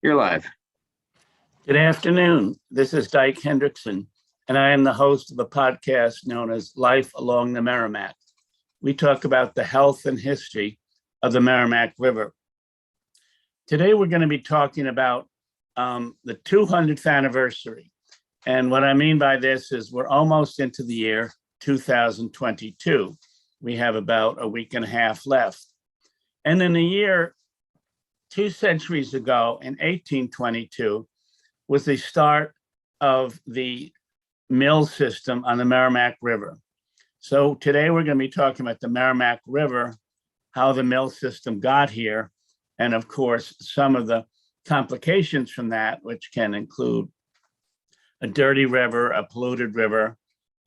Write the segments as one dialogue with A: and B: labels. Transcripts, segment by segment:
A: You're live.
B: Good afternoon. This is Dyke Hendrickson, and I am the host of a podcast known as Life Along the Merrimack. We talk about the health and history of the Merrimack River. Today, we're going to be talking about the 200th anniversary. And what I mean by this is we're almost into the year 2022. We have about a week and a half left. And in the year 2 centuries ago, in 1822, was the start of the mill system on the Merrimack River. So today we're going to be talking about the Merrimack River, how the mill system got here, and of course, some of the complications from that, which can include a dirty river, a polluted river,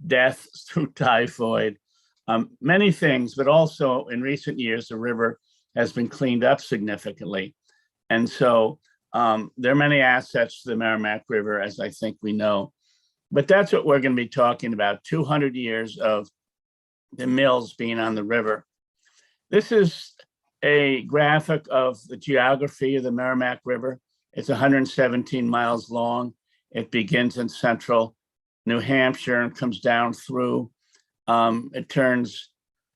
B: death through typhoid, many things, but also in recent years, the river has been cleaned up significantly. And so there are many assets to the Merrimack River, as I think we know. But that's what we're going to be talking about, 200 years of the mills being on the river. This is a graphic of the geography of the Merrimack River. It's 117 miles long. It begins in central New Hampshire and comes down through. It turns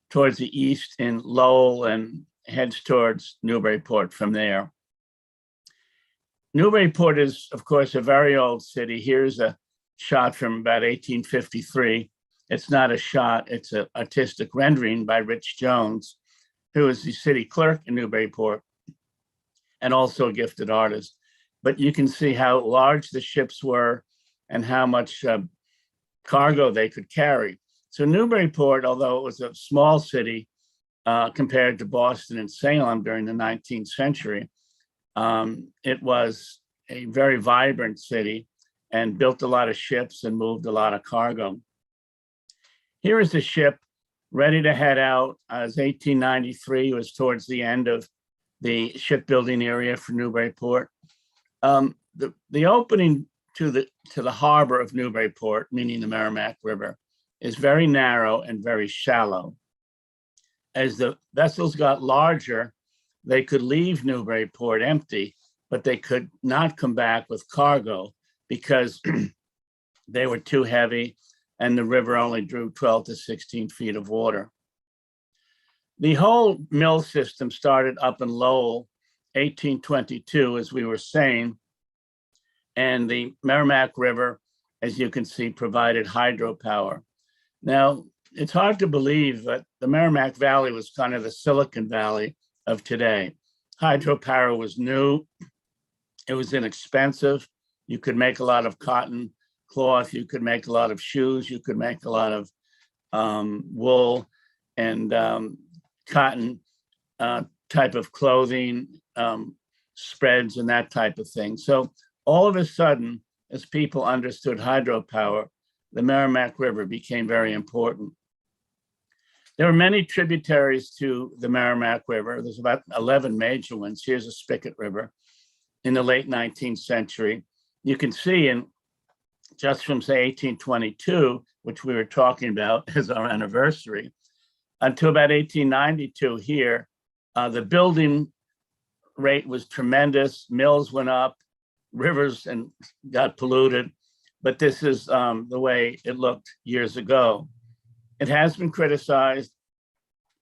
B: towards the east in Lowell and heads towards Newburyport from there. Newburyport is, of course, a very old city. Here's a shot from about 1853. It's not a shot, it's an artistic rendering by Rich Jones, who is the city clerk in Newburyport and also a gifted artist. But you can see how large the ships were and how much cargo they could carry. So Newburyport, although it was a small city compared to Boston and Salem during the 19th century, it was a very vibrant city and built a lot of ships and moved a lot of cargo. Here is the ship ready to head out. As 1893 was towards the end of the shipbuilding area for Newburyport. The opening to the harbor of Newburyport, meaning the Merrimack River, is very narrow and very shallow. As the vessels got larger, they could leave Newburyport empty, but they could not come back with cargo because they were too heavy and the river only drew 12 to 16 feet of water. The whole mill system started up in Lowell, 1822, as we were saying, and the Merrimack River, as you can see, provided hydropower. Now, it's hard to believe that the Merrimack Valley was kind of the Silicon Valley of today. Hydropower was new, it was inexpensive. You could make a lot of cotton cloth, you could make a lot of shoes, you could make a lot of wool and cotton type of clothing, spreads and that type of thing. So all of a sudden, as people understood hydropower, the Merrimack River became very important. There are many tributaries to the Merrimack River. There's about 11 major ones. Here's the Spigot River in the late 19th century. You can see in just from say 1822, which we were talking about as our anniversary, until about 1892 here, the building rate was tremendous. Mills went up, rivers and got polluted, but this is the way it looked years ago. It has been criticized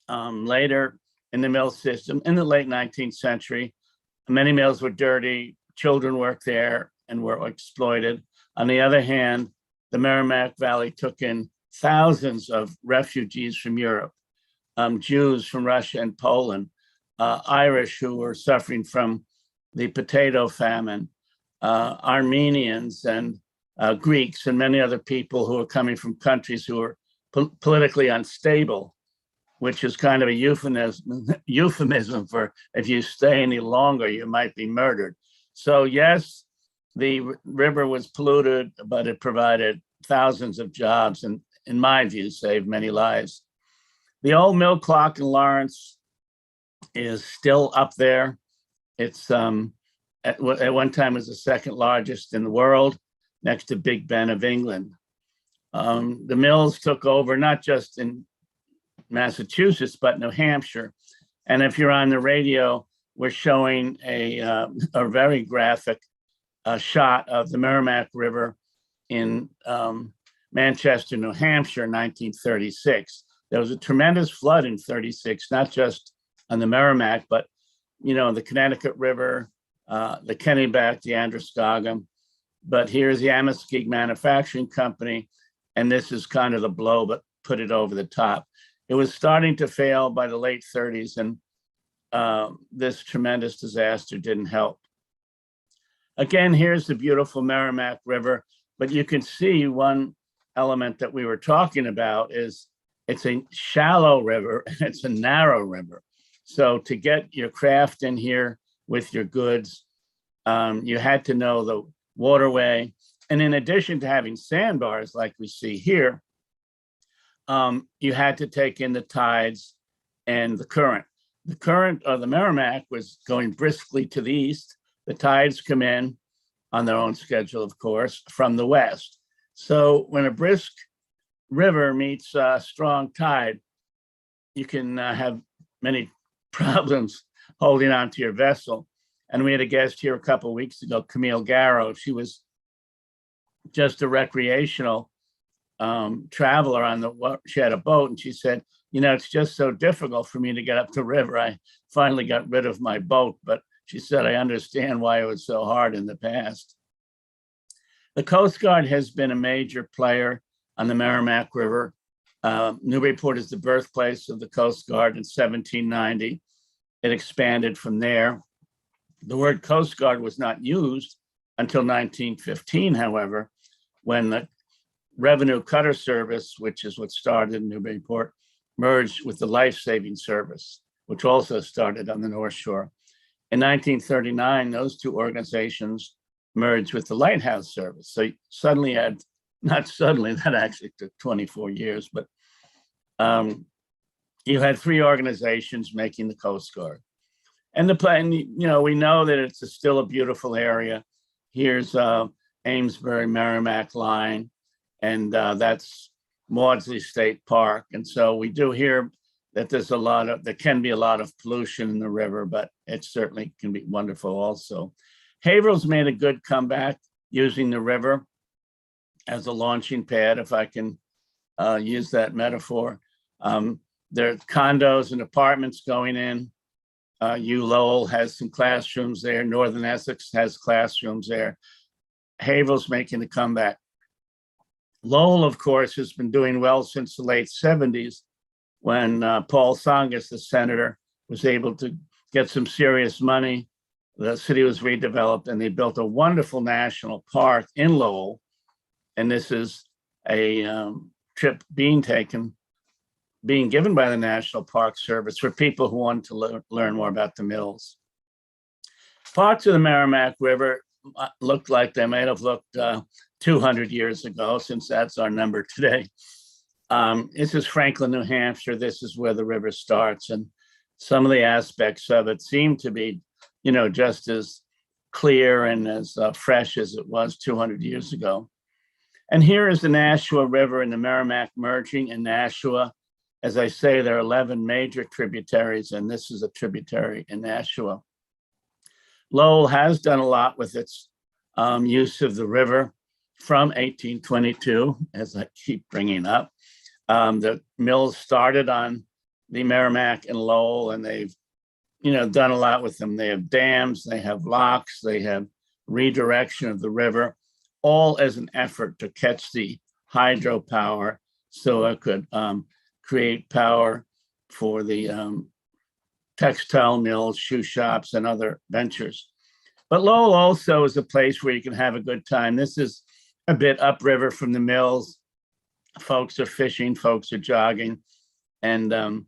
B: later in the mill system in the late 19th century. Many mills were dirty, children worked there and were exploited. On the other hand, the Merrimack Valley took in thousands of refugees from Europe, Jews from Russia and Poland, Irish who were suffering from the potato famine, Armenians and Greeks and many other people who were coming from countries who were politically unstable, which is kind of a euphemism for if you stay any longer, you might be murdered. So yes, the river was polluted, but it provided thousands of jobs and, in my view, saved many lives. The old mill clock in Lawrence is still up there. It's at one time was the second largest in the world, next to Big Ben of England. The mills took over not just in Massachusetts, but New Hampshire. And if you're on the radio, we're showing a very graphic shot of the Merrimack River in Manchester, New Hampshire, 1936. There was a tremendous flood in 36, not just on the Merrimack, but, the Connecticut River, the Kennebec, the Androscoggin. But here's the Muskey Manufacturing Company, and this is kind of the blow, but put it over the top. It was starting to fail by the late 30s, and this tremendous disaster didn't help. Again, here's the beautiful Merrimack River, but you can see one element that we were talking about is it's a shallow river and it's a narrow river. So to get your craft in here with your goods, you had to know the waterway. And in addition to having sandbars like we see here, you had to take in the tides and the current. The current of the Merrimack was going briskly to the east. The tides come in on their own schedule, of course, from the west. So when a brisk river meets a strong tide, you can have many problems holding on to your vessel. And we had a guest here a couple of weeks ago, Camille Garrow. She was just a recreational traveler on she had a boat, and she said, it's just so difficult for me to get up the river. I finally got rid of my boat, but she said, I understand why it was so hard in the past. The Coast Guard has been a major player on the Merrimack River. Newburyport is the birthplace of the Coast Guard in 1790. It expanded from there. The word Coast Guard was not used until 1915, however, when the Revenue Cutter Service, which is what started in Newburyport, merged with the Life-Saving Service, which also started on the North Shore. In 1939, those two organizations merged with the Lighthouse Service. So suddenly not suddenly, that actually took 24 years, but you had three organizations making the Coast Guard. And we know that it's still a beautiful area. Here's Amesbury Merrimack line, and that's Maudsley State Park. And so we do hear that there can be a lot of pollution in the river, but it certainly can be wonderful also. Haverhill's made a good comeback using the river as a launching pad, if I can use that metaphor. There are condos and apartments going in. Lowell has some classrooms there. Northern Essex has classrooms there. Haverhill's making a comeback. Lowell, of course, has been doing well since the late 70s, when Paul Tsongas, the senator, was able to get some serious money. The city was redeveloped, and they built a wonderful national park in Lowell. And this is a trip being given by the National Park Service for people who want to learn more about the mills. Parts of the Merrimack River looked like they might have looked 200 years ago, since that's our number today. This is Franklin, New Hampshire. This is where the river starts. And some of the aspects of it seem to be, just as clear and as fresh as it was 200 years ago. And here is the Nashua River and the Merrimack merging in Nashua. As I say, there are 11 major tributaries, and this is a tributary in Nashua. Lowell has done a lot with its use of the river from 1822, as I keep bringing up. The mills started on the Merrimack and Lowell, and they've done a lot with them. They have dams, they have locks, they have redirection of the river, all as an effort to catch the hydropower so it could create power for the textile mills, shoe shops, and other ventures. But Lowell also is a place where you can have a good time. This is a bit upriver from the mills. Folks are fishing, folks are jogging, and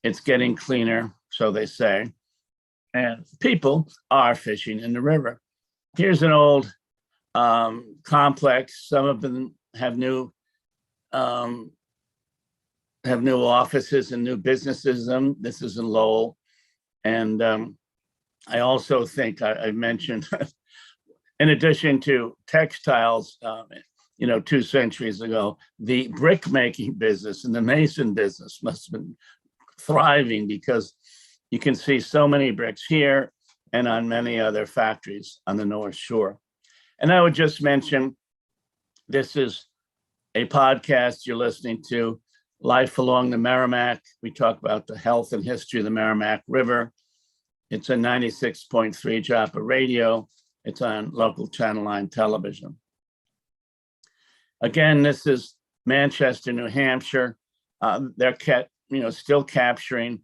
B: it's getting cleaner, so they say. And people are fishing in the river. Here's an old complex. Some of them have new offices and new businesses. This is in Lowell. And I also think I mentioned, in addition to textiles, 2 centuries ago, the brick making business and the mason business must have been thriving, because You can see so many bricks here and on many other factories on the North Shore. And I would just mention, this is a podcast you're listening to, Life Along the Merrimack. We talk about the health and history of the Merrimack River. It's a 96.3 Joppa radio. It's on local Channel 9 television. Again, this is Manchester, New Hampshire. They're still capturing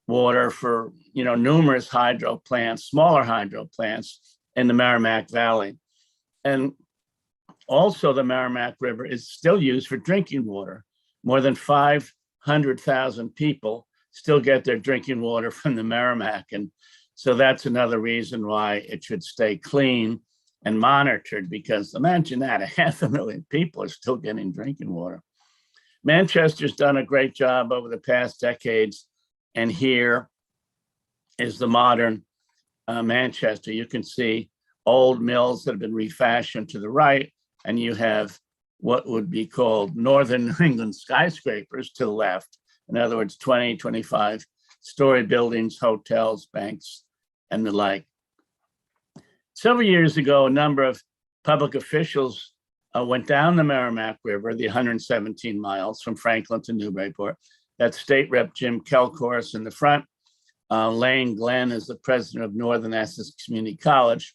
B: water for numerous hydro plants, smaller hydro plants in the Merrimack Valley. And also the Merrimack River is still used for drinking water. More than 500,000 people still get their drinking water from the Merrimack. And so that's another reason why it should stay clean and monitored, because imagine that, 500,000 people are still getting drinking water. Manchester's done a great job over the past decades. And here is the modern Manchester. You can see old mills that have been refashioned to the right, and you have what would be called Northern New England skyscrapers to the left. In other words, 20, 25-story buildings, hotels, banks, and the like. Several years ago, a number of public officials went down the Merrimack River, the 117 miles from Franklin to Newburyport. That's State Rep Jim Kelcourse in the front. Lane Glenn is the president of Northern Essex Community College,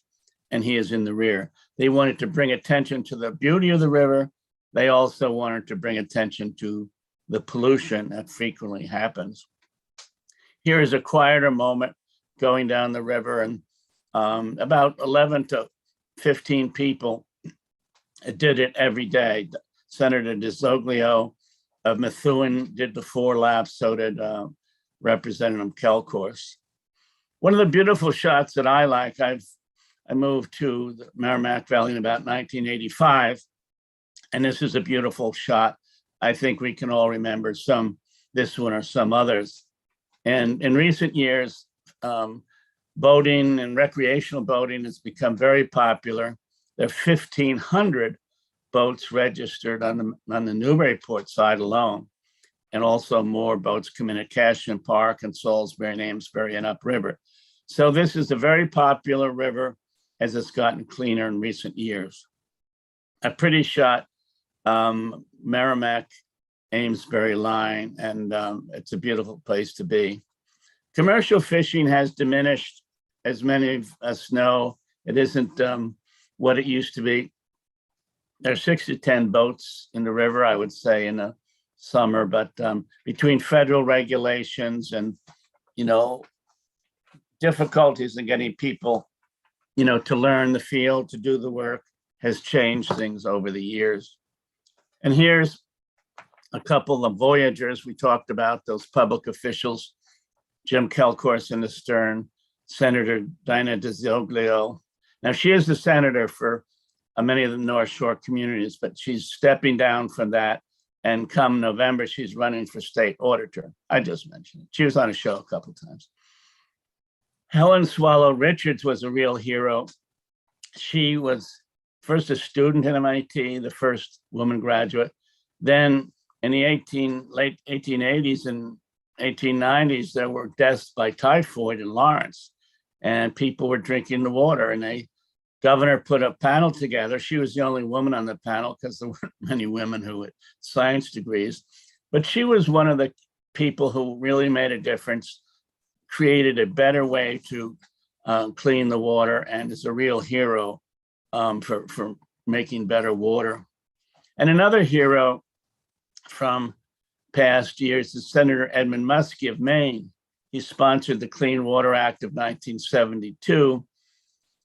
B: and he is in the rear. They wanted to bring attention to the beauty of the river. They also wanted to bring attention to the pollution that frequently happens. Here is a quieter moment going down the river, and about 11 to 15 people did it every day. Senator DeZoglio of Methuen did the 4 laps, so did Representative Kelcourse. One of the beautiful shots that I like, I moved to the Merrimack Valley in about 1985, and this is a beautiful shot. I think we can all remember this one or some others. And in recent years, boating and recreational boating has become very popular. There are 1,500 boats registered on the Newburyport side alone, and also more boats come in at Cashion Park and Salisbury and Amesbury and upriver. So this is a very popular river as it's gotten cleaner in recent years. A pretty shot, Merrimack Amesbury line, and it's a beautiful place to be. Commercial fishing has diminished, as many of us know. It isn't what it used to be. There are 6 to 10 boats in the river, I would say, in the summer, but between federal regulations and, difficulties in getting people, to learn the field, to do the work, has changed things over the years. And here's a couple of voyagers we talked about, those public officials, Jim Kelcourse in the stern, Senator Dinah DeZoglio. Now, she is the senator for many of the North Shore communities, but she's stepping down from that. And come November, she's running for state auditor. I just mentioned it. She was on a show a couple of times. Helen Swallow Richards was a real hero. She was first a student at MIT, the first woman graduate. Then in the late 1880s and 1890s, there were deaths by typhoid in Lawrence, and people were drinking the water, and the governor put a panel together. She was the only woman on the panel because there weren't many women who had science degrees, but she was one of the people who really made a difference, created a better way to clean the water, and is a real hero for making better water. And another hero from past years is Senator Edmund Muskey of Maine. He sponsored the Clean Water Act of 1972.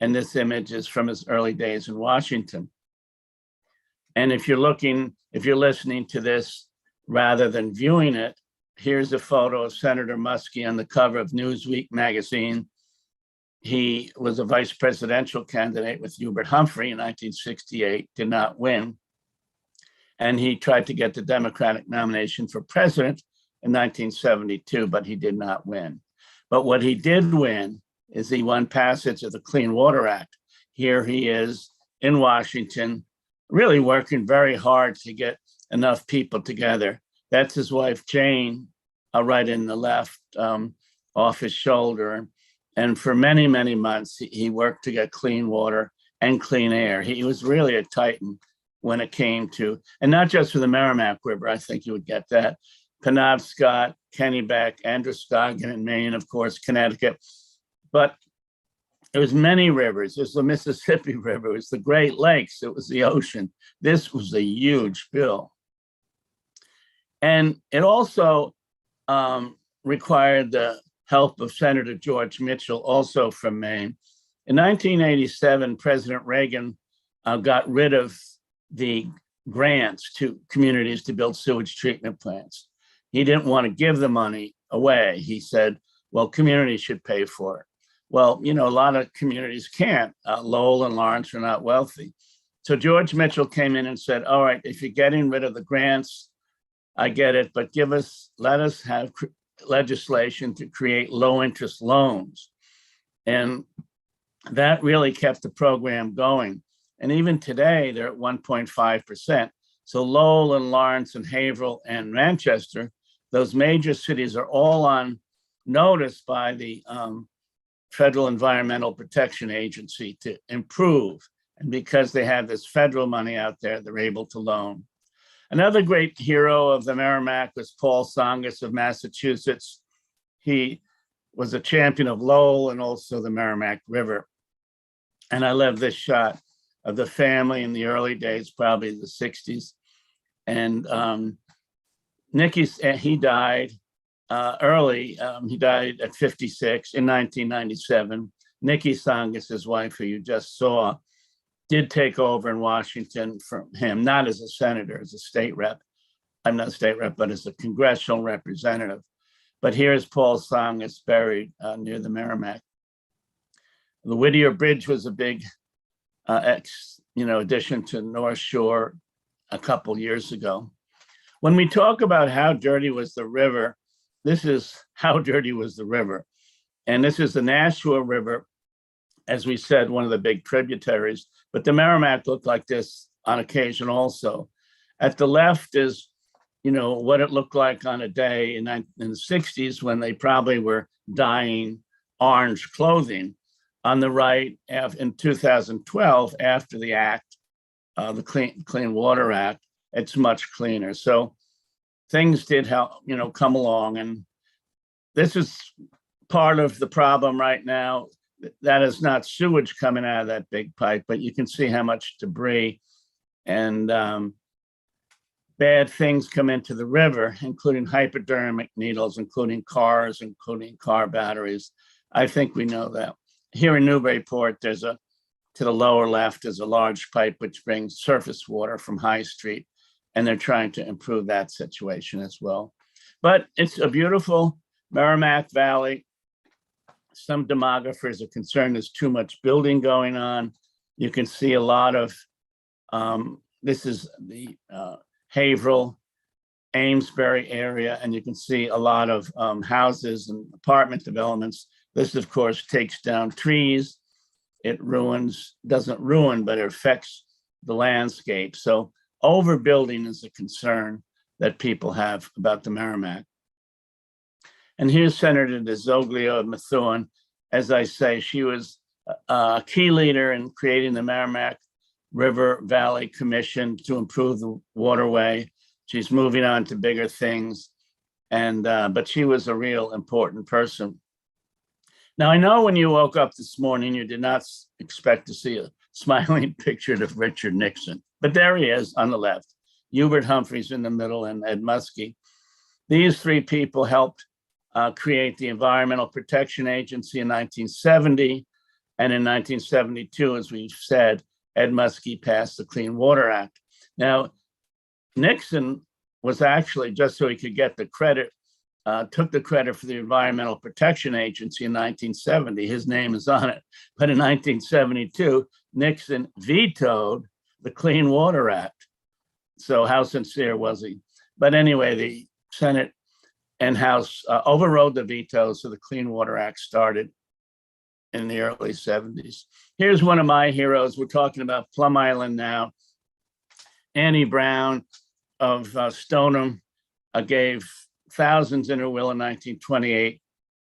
B: And this image is from his early days in Washington. And if you're listening to this rather than viewing it, here's a photo of Senator Muskey on the cover of Newsweek magazine. He was a vice presidential candidate with Hubert Humphrey in 1968, did not win. And he tried to get the Democratic nomination for president in 1972, but he did not win. But what he did win is he won passage of the Clean Water Act. Here he is in Washington, really working very hard to get enough people together. That's his wife, Jane, right in the left, off his shoulder. And for many, many months, he worked to get clean water and clean air. He was really a titan when it came to, and not just for the Merrimack River, I think you would get that, Penobscot, Kennebec, Androscoggin in Maine, of course, Connecticut. But it was many rivers. There's the Mississippi River, it was the Great Lakes, it was the ocean. This was a huge bill. And it also required the help of Senator George Mitchell, also from Maine. In 1987, President Reagan got rid of the grants to communities to build sewage treatment plants. He didn't want to give the money away. He said, well, communities should pay for it. Well, you know, a lot of communities can't. Lowell and Lawrence are not wealthy. So George Mitchell came in and said, all right, if you're getting rid of the grants, I get it, but let us have legislation to create low interest loans. And that really kept the program going. And even today, they're at 1.5%. So Lowell and Lawrence and Haverhill and Manchester, those major cities are all on notice by the Federal Environmental Protection Agency to improve. And because they have this federal money out there, they're able to loan. Another great hero of the Merrimack was Paul Tsongas of Massachusetts. He was a champion of Lowell and also the Merrimack River. And I love this shot of the family in the early days, probably the 60s. And he died early. He died at 56 in 1997. Nikki Tsongas, his wife, who you just saw, did take over in Washington from him, not as a senator, as a state rep. I'm not a state rep, but as a congressional representative. But here's Paul Tsongas buried near the Merrimack. The Whittier Bridge was a big addition to North Shore a couple years ago. When we talk about how dirty was the river, this is how dirty was the river. And this is the Nashua River, as we said, one of the big tributaries, but the Merrimack looked like this on occasion also. At the left is, what it looked like on a day in the 60s when they probably were dyeing orange clothing. On the right, in 2012, after the act, the Clean Water Act, it's much cleaner. So things did help, come along. And this is part of the problem right now. That is not sewage coming out of that big pipe, but you can see how much debris and bad things come into the river, including hypodermic needles, including cars, including car batteries. I think we know that. Here in Newburyport, to the lower left is a large pipe which brings surface water from High Street, and they're trying to improve that situation as well. But it's a beautiful Merrimack Valley. Some demographers are concerned there's too much building going on. You can see a lot of, this is the Haverhill, Amesbury area, and you can see a lot of houses and apartment developments. This, of course, takes down trees. It doesn't ruin, but it affects the landscape. So overbuilding is a concern that people have about the Merrimack. And here's Senator DeZoglio of Methuen. As I say, she was a key leader in creating the Merrimack River Valley Commission to improve the waterway. She's moving on to bigger things, but she was a real important person. Now, I know when you woke up this morning, you did not expect to see a smiling picture of Richard Nixon, but there he is on the left. Hubert Humphreys in the middle and Ed Muskey. These three people helped create the Environmental Protection Agency in 1970. And in 1972, as we've said, Ed Muskey passed the Clean Water Act. Now, Nixon was actually, just so he could get the credit, took the credit for the Environmental Protection Agency in 1970. His name is on it. But in 1972, Nixon vetoed the Clean Water Act. So how sincere was he? But anyway, the Senate and House overrode the veto, so the Clean Water Act started in the early 70s. Here's one of my heroes. We're talking about Plum Island now. Annie Brown of Stoneham gave thousands in her will in 1928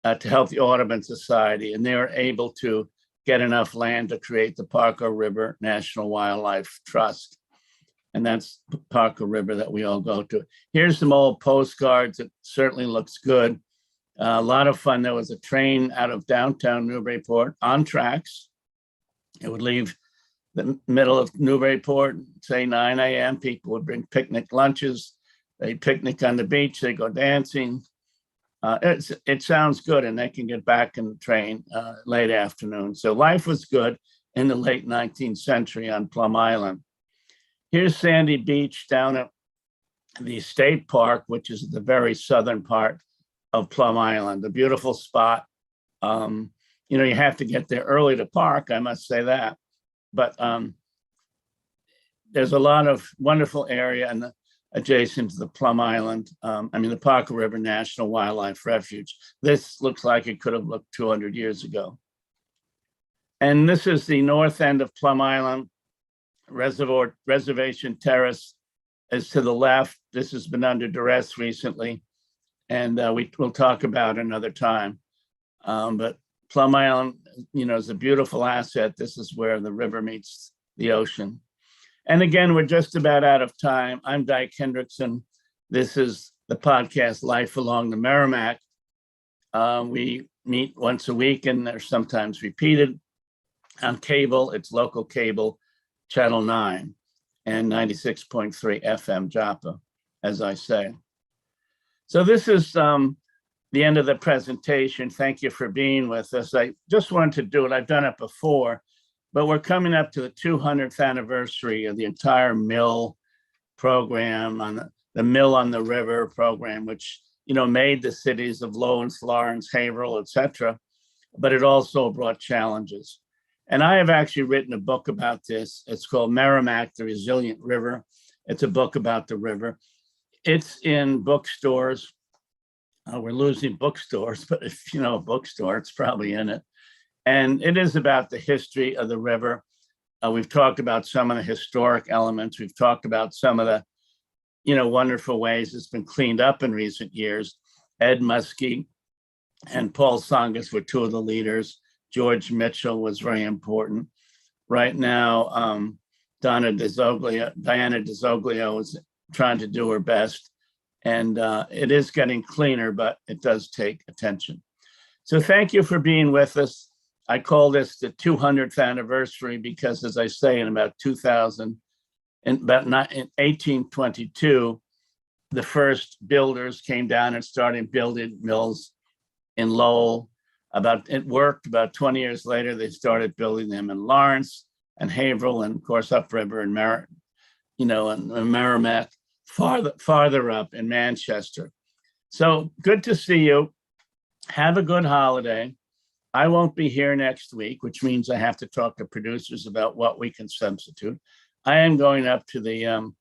B: to help the Audubon Society, and they were able to get enough land to create the Parker River National Wildlife Trust. And that's Parker River that we all go to. Here's some old postcards. It certainly looks good. A lot of fun. There was a train out of downtown Newburyport on tracks. It would leave the middle of Newburyport, say 9 a.m. People would bring picnic lunches. They picnic on the beach. They go dancing. It sounds good, and they can get back in the train late afternoon. So life was good in the late 19th century on Plum Island. Here's Sandy Beach down at the state park, which is the very southern part of Plum Island, a beautiful spot. You have to get there early to park, I must say that. But there's a lot of wonderful area and adjacent to the Plum Island, the Parker River National Wildlife Refuge. This looks like it could have looked 200 years ago. And this is the north end of Plum Island. Reservation Terrace is to the left. This has been under duress recently, and we'll talk about another time. But Plum Island, is a beautiful asset. This is where the river meets the ocean. And again, we're just about out of time. I'm Dyke Hendrickson. This is the podcast Life Along the Merrimack. We meet once a week, and they're sometimes repeated on cable. It's local cable, Channel 9 and 96.3 FM Joppa, as I say. So this is the end of the presentation. Thank you for being with us. I just wanted to do it. I've done it before, but we're coming up to the 200th anniversary of the entire mill program, on the Mill on the River program, which made the cities of Lowell, Florence, Haverhill, etc. But it also brought challenges. And I have actually written a book about this. It's called Merrimack, the Resilient River. It's a book about the river. It's in bookstores. We're losing bookstores, but if you know a bookstore, it's probably in it. And it is about the history of the river. We've talked about some of the historic elements. We've talked about some of the, wonderful ways it's been cleaned up in recent years. Ed Muskey and Paul Tsongas were two of the leaders. George Mitchell was very important. Right now, Diana DeZoglio is trying to do her best. And it is getting cleaner, but it does take attention. So thank you for being with us. I call this the 200th anniversary because, as I say, in about 1822, the first builders came down and started building mills in Lowell. It worked. About 20 years later, they started building them in Lawrence and Haverhill, and of course upriver and Merrimack, farther up in Manchester. So good to see you. Have a good holiday. I won't be here next week, which means I have to talk to producers about what we can substitute. I am going up to the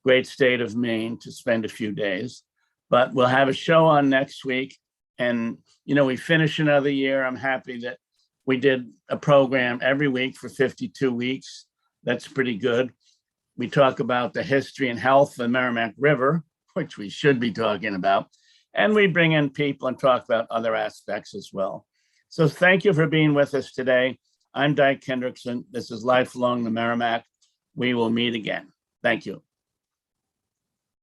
B: great state of Maine to spend a few days, but we'll have a show on next week. And, we finish another year. I'm happy that we did a program every week for 52 weeks. That's pretty good. We talk about the history and health of the Merrimack River, which we should be talking about. And we bring in people and talk about other aspects as well. So thank you for being with us today. I'm Dyke Hendrickson. This is Life Along the Merrimack. We will meet again. Thank you.